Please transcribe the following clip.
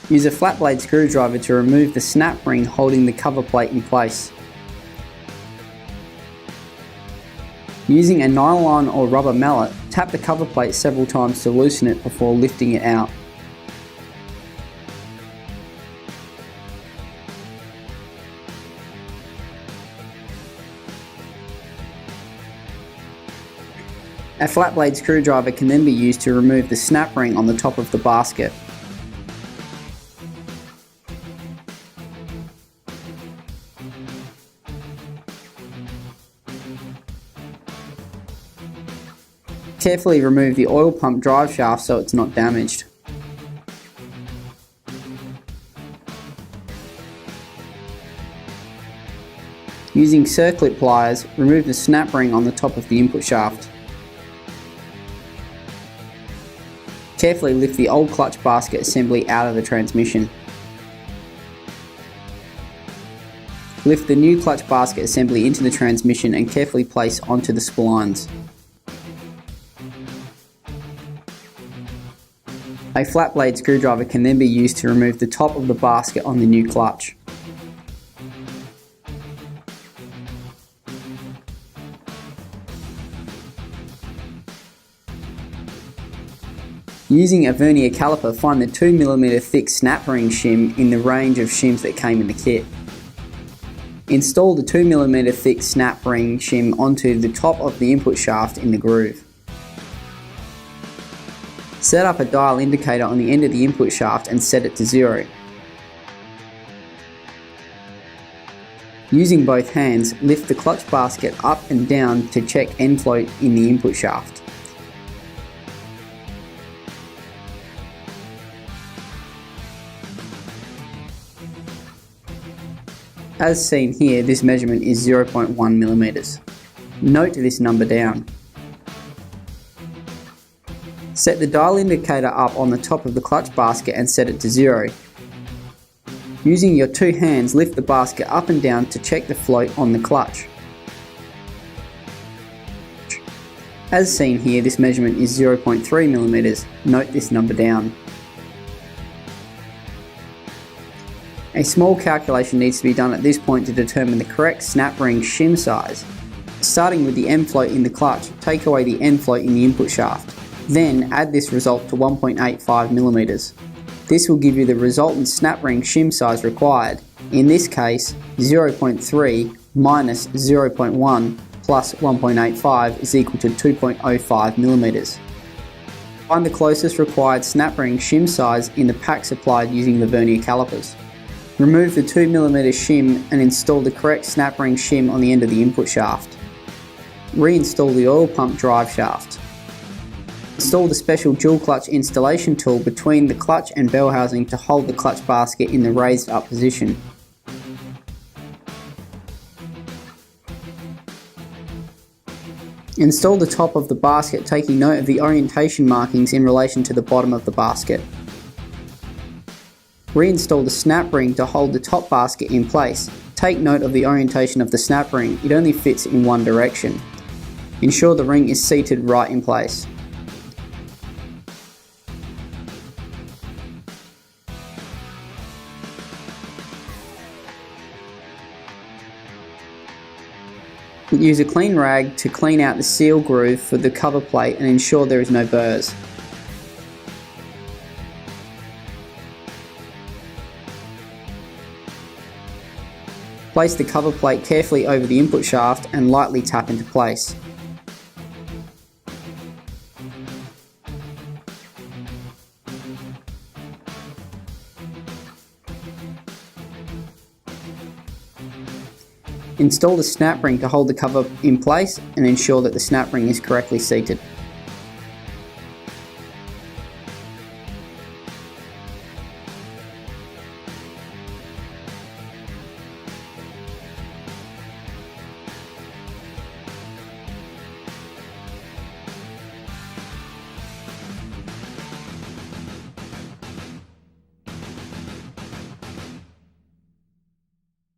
Use a flat blade screwdriver to remove the snap ring holding the cover plate in place. Using a nylon or rubber mallet, tap the cover plate several times to loosen it before lifting it out. A flat blade screwdriver can then be used to remove the snap ring on the top of the basket. Carefully remove the oil pump drive shaft so it's not damaged. Using circlip pliers, remove the snap ring on the top of the input shaft. Carefully lift the old clutch basket assembly out of the transmission. Lift the new clutch basket assembly into the transmission and carefully place onto the splines. A flat blade screwdriver can then be used to remove the top of the basket on the new clutch. Using a vernier caliper, find the 2mm thick snap ring shim in the range of shims that came in the kit. Install the 2mm thick snap ring shim onto the top of the input shaft in the groove. Set up a dial indicator on the end of the input shaft and set it to 0. Using both hands, lift the clutch basket up and down to check end float in the input shaft. As seen here, this measurement is 0.1mm. Note this number down. Set the dial indicator up on the top of the clutch basket and set it to 0. Using your two hands, lift the basket up and down to check the float on the clutch. As seen here, this measurement is 0.3mm. Note this number down. A small calculation needs to be done at this point to determine the correct snap ring shim size. Starting with the end float in the clutch, take away the end float in the input shaft. Then add this result to 1.85mm. This will give you the resultant snap ring shim size required. In this case, 0.3 minus 0.1 plus 1.85 is equal to 2.05mm. Find the closest required snap ring shim size in the pack supplied using the vernier calipers. Remove the 2mm shim and install the correct snap ring shim on the end of the input shaft. Reinstall the oil pump drive shaft. Install the special dual clutch installation tool between the clutch and bell housing to hold the clutch basket in the raised up position. Install the top of the basket, taking note of the orientation markings in relation to the bottom of the basket. Reinstall the snap ring to hold the top basket in place. Take note of the orientation of the snap ring, it only fits in one direction. Ensure the ring is seated right in place. Use a clean rag to clean out the seal groove for the cover plate and ensure there is no burrs. Place the cover plate carefully over the input shaft and lightly tap into place. Install the snap ring to hold the cover in place and ensure that the snap ring is correctly seated.